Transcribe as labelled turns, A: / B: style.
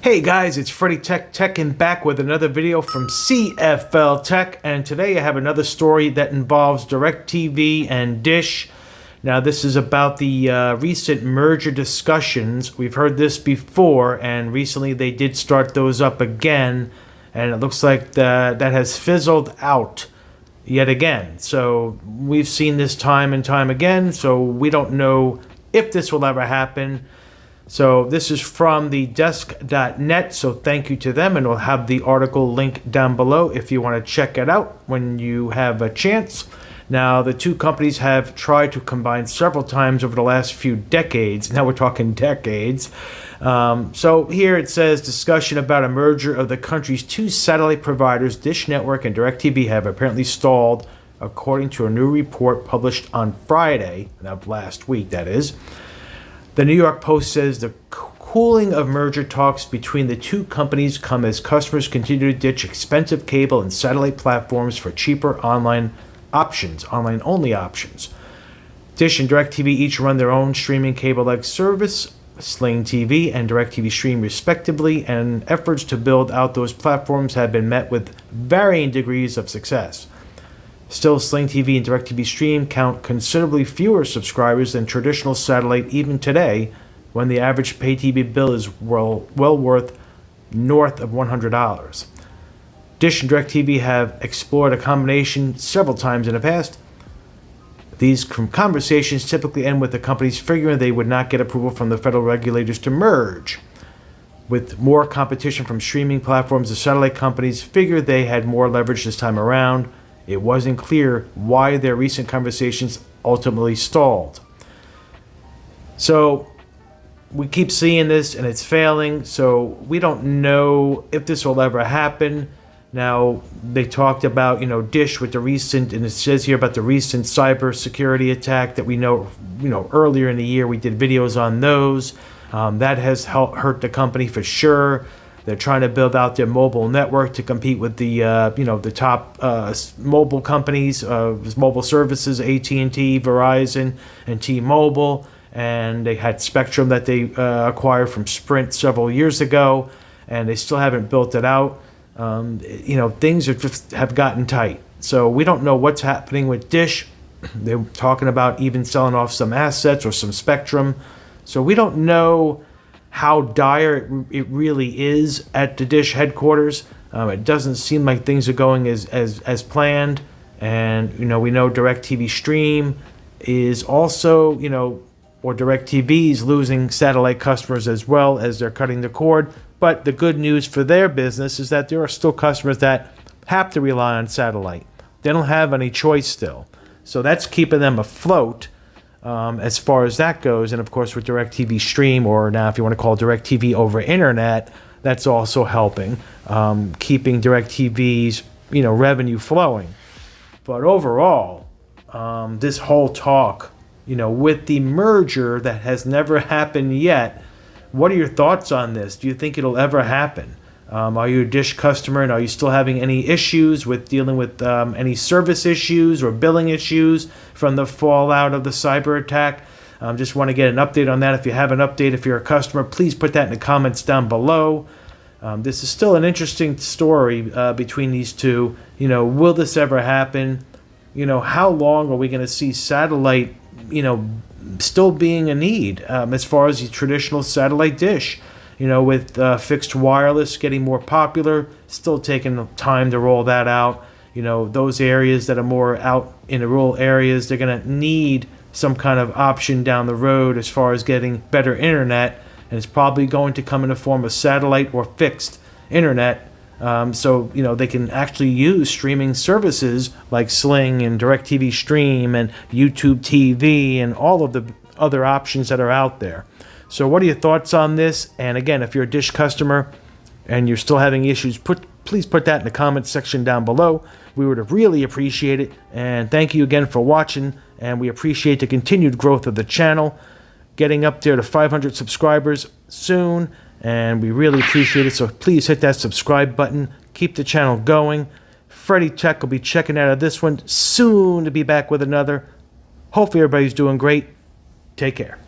A: Hey guys, it's Tech and back with another video from CFL-TECH, and today I have another story that involves DirecTV and Dish. Now this is about the recent merger discussions. We've heard this before, and recently they did start those up again, and it looks like that has fizzled out yet again. So we've seen this time and time again, so we don't know if this will ever happen. So this is from the desk.net, so thank you to them, and we'll have the article link down below if you want to check it out when you have a chance. Now, the two companies have tried to combine several times over the last few decades. Now we're talking decades. So here it says, discussion about a merger of the country's two satellite providers, Dish Network and DirecTV, have apparently stalled, according to a new report published on Friday, of last week, that is. The New York Post says the cooling of merger talks between the two companies come as customers continue to ditch expensive cable and satellite platforms for cheaper online-only options. Dish and DirecTV each run their own streaming cable-like service, Sling TV and DirecTV Stream respectively, and efforts to build out those platforms have been met with varying degrees of success. Still, Sling TV and DirecTV Stream count considerably fewer subscribers than traditional satellite even today, when the average pay TV bill is well worth north of $100. Dish and DirecTV have explored a combination several times in the past. These conversations typically end with the companies figuring they would not get approval from the federal regulators to merge. With more competition from streaming platforms, the satellite companies figured they had more leverage this time around. It wasn't clear why their recent conversations ultimately stalled. So we keep seeing this and it's failing, so we don't know if this will ever happen. Now, they talked about, Dish with the recent, and it says here about the recent cybersecurity attack that we know, earlier in the year we did videos on those. That has hurt the company for sure. They're trying to build out their mobile network to compete with the, the top mobile companies, mobile services, AT&T, Verizon, and T-Mobile. And they had Spectrum that they acquired from Sprint several years ago, and they still haven't built it out. Things have gotten tight. So we don't know what's happening with Dish. They're talking about even selling off some assets or some Spectrum. So we don't know how dire it really is at the Dish headquarters. It doesn't seem like things are going as planned. And, we know DirecTV Stream is also, or DirecTV is losing satellite customers as well as they're cutting the cord. But the good news for their business is that there are still customers that have to rely on satellite. They don't have any choice still. So that's keeping them afloat. As far as that goes, and of course with DirecTV Stream, or now if you want to call DirecTV over internet, that's also helping, keeping DirecTV's revenue flowing. But overall, this whole talk, with the merger that has never happened yet, what are your thoughts on this? Do you think it'll ever happen? Are you a Dish customer, and are you still having any issues with dealing with any service issues or billing issues from the fallout of the cyber attack? Just want to get an update on that. If you have an update, if you're a customer, please put that in the comments down below. This is still an interesting story between these two. Will this ever happen? How long are we going to see satellite, still being a need as far as the traditional satellite dish? With fixed wireless getting more popular, still taking time to roll that out. Those areas that are more out in the rural areas, they're going to need some kind of option down the road as far as getting better internet, and it's probably going to come in the form of satellite or fixed internet. So they can actually use streaming services like Sling and DirecTV Stream and YouTube TV and all of the other options that are out there. So what are your thoughts on this? And again, if you're a Dish customer and you're still having issues, please put that in the comments section down below. We would really appreciate it. And thank you again for watching. And we appreciate the continued growth of the channel, getting up there to 500 subscribers soon. And we really appreciate it. So please hit that subscribe button. Keep the channel going. Tech will be checking out of this one soon to be back with another. Hopefully everybody's doing great. Take care.